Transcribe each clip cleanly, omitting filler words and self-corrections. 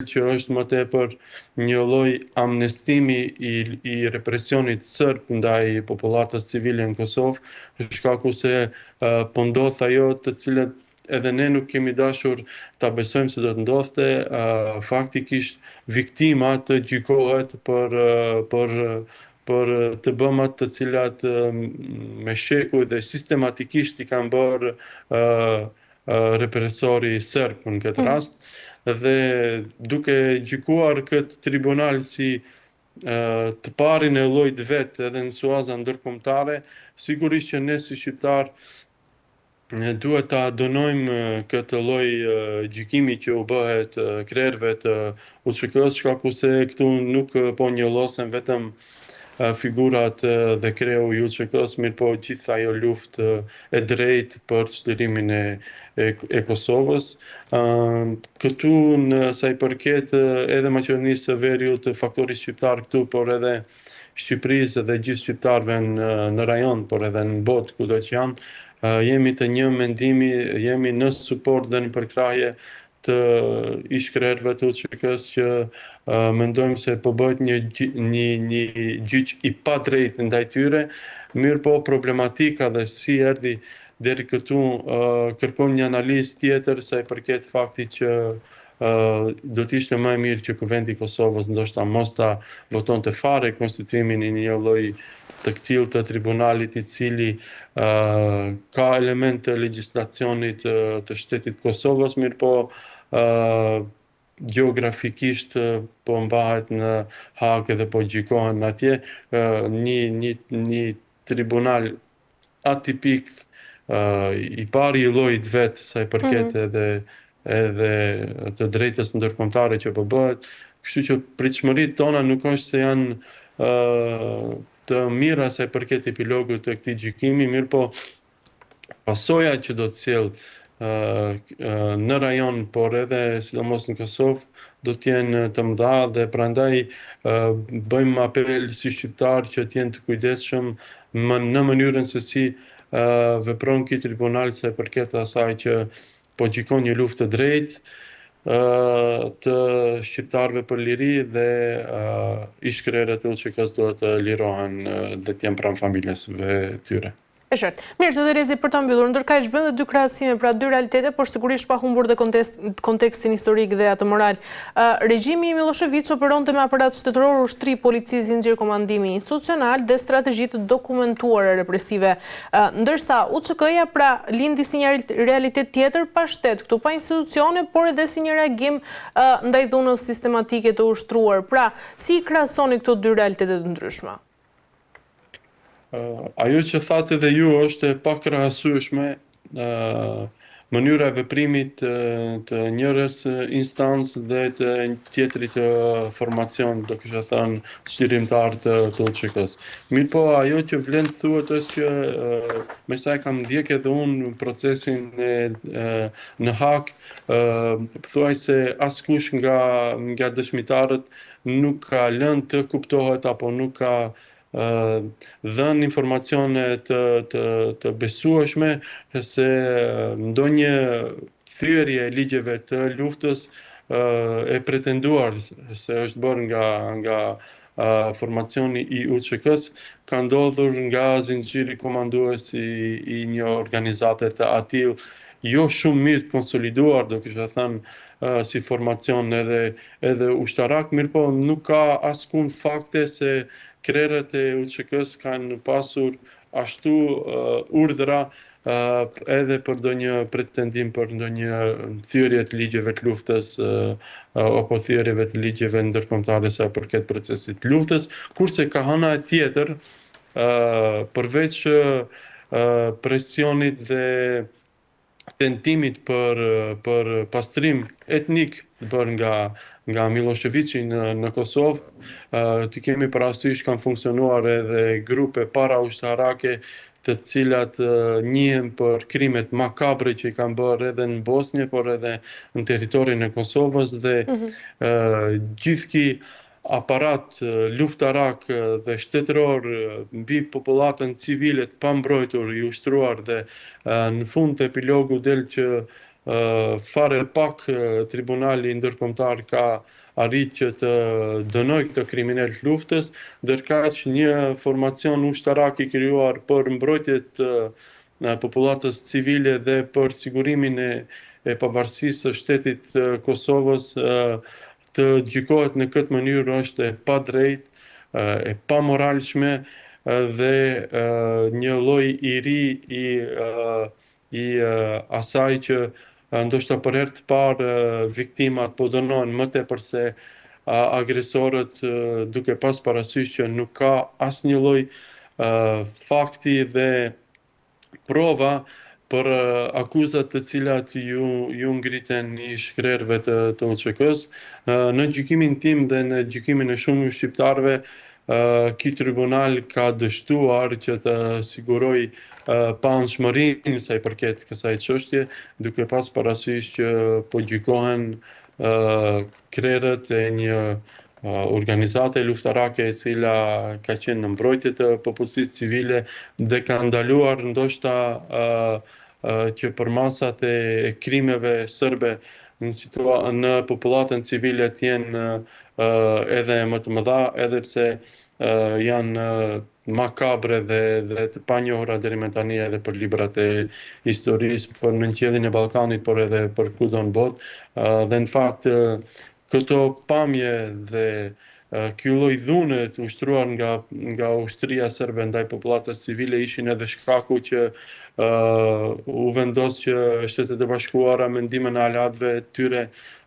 që është më tepër një lloj amnestimi i represionit serb ndaj popullatës civile në Kosovë, për shkak se po ndodh ajo të cilët edhe ne nuk kemi dashur ta besojmë se do të ndodhte, faktikisht viktima të gjykohet për të bëmat të cilat me shekuj dhe sistematikisht i kanë bërë represori serb në këtë rast, dhe duke gjykuar këtë tribunal si të parin e llojit vet edhe në suaza ndërkombëtare, sigurisht që ne si shqiptar duhet ta dënojmë këtë lloj gjykimi që u bëhet krerëve të UÇK-s, shkaku se këtu nuk po njollosen vetëm figurat dhe kreu i UÇK-s, mirë po gjithë ajo luftë e drejtë për çlirimin e Kosovës. Këtu në sa i përket edhe Maqedonisë së Veriut, faktori shqiptar këtu, por edhe Shqipërisë dhe gjithë shqiptarëve në rajon, por edhe në botë kudo që janë, jemi të një mendimi, jemi në suport dhe në përkrahje të ish-krerëve të UÇK-s që mendojmë se po bëhet një gjyq i padrejtë ndaj tyre, mirë po problematika dhe si erdhi deri këtu kërkon një analizë tjetër sa i përket faktit që do të ishte më e mirë që Kuvendi i Kosovës ndoshta mos ta votonte fare konstituimin e një lloj të këtillë të tribunalit i cili ka element të legjislacionit të shtetit Kosovës, mirë po gjeografikisht po mbahet në Hagë dhe po gjykohen atje, një tribunal atipik i pari i llojit vet sa i përket edhe të drejtës ndërkombëtare që po bëhet, kështu që pritshmëritë tona nuk është se janë të mira sa i përket epilogut të këtij gjykimi, mirë po pasoja që do të sjellë në rajon, por edhe sidomos në Kosovë, do të jenë të mëdha dhe prandaj bëjmë apel si shqiptar që të jenë të kujdesshëm në mënyrën se si vepron ky tribunal sa i përket asaj që po gjykon një luftë të drejtë të shqiptarëve për liri dhe ish-krerët e UÇK-s duhet të lirohen dhe të jenë pranë familjeve tyre. E qartë. Mirë, zoti Rezi, për ta mbyllur, ndërkaq bëjmë dy krahasime, pra dy realitete, por sigurisht pa humbur dhe kontekstin historik dhe atë moral. Regjimi i Milošević operonte me aparat shtetëror, ushtri, polici, zinxhir komandimi institucional dhe strategji të dokumentuara represive. Ndërsa UÇK-ja pra lindi si një realitet tjetër pa shtet, këtu pa institucione, por edhe si një reagim ndaj dhunës sistematike të ushtruar. Pra, si krahasoni këto dy realitetet të ndryshme? Ajo që thatë edhe ju është e pakrahasueshme, mënyra e veprimit të njërës instancë dhe të tjetrit formacion, do kisha thënë, çlirimtar të UÇK-s. Mirë po, ajo që vlen të thuhet është që me sa e kam ndjek edhe unë procesin në Hag, thuajse askush nga dëshmitarët nuk ka lënë të kuptohet apo nuk ka dhënë informacione të besueshme se ndonjë thyerje e ligjeve të luftës e pretenduar se është bërë nga formacioni i UÇK-s ka ndodhur nga zinxhiri komandues i një organizate të atill jo shumë mirë të konsoliduar, do kisha thënë si formacion edhe ushtarak, mirë po nuk ka askund fakte se krerët e UÇK-s kanë pasur ashtu urdhra edhe për ndonjë pretendim për ndonjë thyerje të ligjeve të luftës apo thyerjeve të ligjeve ndërkombëtare sa përket procesit të luftës, kurse ka hëna e tjetër, përveç presionit dhe tentimit për pastrim etnik bërë nga Miloševići në Kosovë, të kemi parasysh kanë funksionuar edhe grupe para-ushtarake të cilat njihen për krimet makabre që i kanë bërë edhe në Bosnjë, por edhe në territorin e Kosovës dhe gjithë aparat luftarak dhe shtetëror mbi popullatën civile të pambrojtur i ushtruar dhe në fund të epilogu del që fare pak tribunali ndërkombëtar ka arrit që të dënoj këtë kriminal të luftës, ndërkaq një formacion ushtarak i krijuar për mbrojtje të popullatës civile dhe për sigurimin e pavarësisë së shtetit të Kosovës të gjykohet në këtë mënyrë është e padrejtë, e pamoralshme dhe një lloj i ri i asaj që ndoshta për herë të parë viktimat po dënohen më tepër se agresorët, duke pas parasysh që nuk ka asnjë lloj fakti dhe prova për akuzat të cilat ju ngriten i shkrerëve të UÇK-s. Në gjykimin tim dhe në gjykimin e shumë shqiptarëve, ky tribunal ka dështuar që të siguroj paanshmërinë sa i përket kësaj çështje, duke pas parasysh që po gjykohen krerët e një organizate luftarake e cila ka qenë në mbrojtje të popullsisë civile dhe ka ndaluar ndoshta që për masat e krimeve serbe në popullatën civile të jenë edhe më të mëdha, edhe pse janë makabre dhe të panjohura deri më tani edhe për librat e historisë, për nënqedhin e Ballkanit, por edhe për kudo në botë. Dhe në fakt këto pamje dhe ky lloj dhune të ushtruar nga ushtria serbe ndaj popullatës civile ishin edhe shkaku që u vendos që Shtetet e Bashkuara me ndihmën e aleatëve të tyre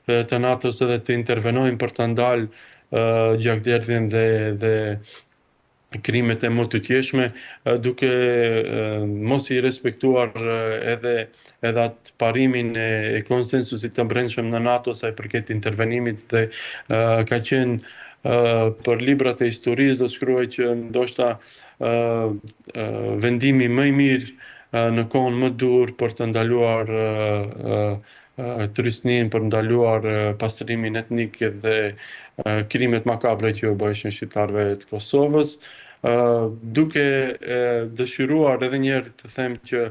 të NATO-s edhe të intervenojnë për ta ndalë gjakderdhjen dhe krimet e mëtutjeshme, duke mos i respektuar edhe atë parimin e konsensusit të brendshëm në NATO sa i përket intervenimit dhe ka qenë për librat e historisë do të shkruaj që ndoshta vendimi më i mirë në kohën më dur për të ndaluar trysnin, për ndaluar pastrimin etnik dhe krimet makabre që u bëjshin shqiptarëve të Kosovës, duke dëshiruar edhe një herë të them që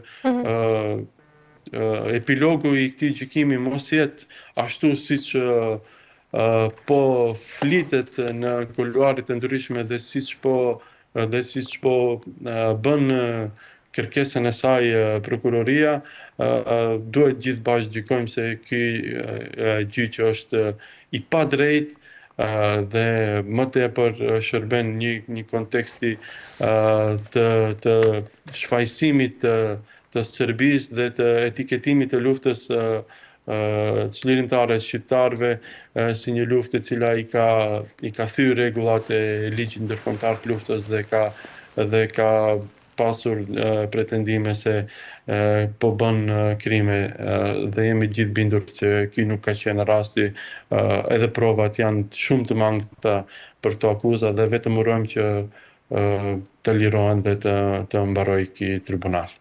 epilogu i këtij gjykimi mos jetë ashtu siç po flitet në kuluarit të ndryshme dhe siç po bën kërkesën e saj prokuroria, duhet gjithë bashkë gjykojmë se ky gjyq është i padrejtë dhe më tepër shërben një konteksti të shfaqsimit të Serbisë dhe të etiketimit të luftës çlirimtare shqiptarëve si një luftë e cila i ka thyer rregullat e ligjit ndërkombëtar të luftës dhe ka pasur pretendime se po bën krime dhe jemi gjithë bindur që ky nuk ka qenë rasti, edhe provat janë shumë të mangëta për këto akuza dhe vetëm urojmë që të lirohen dhe të mbarojë ky tribunal.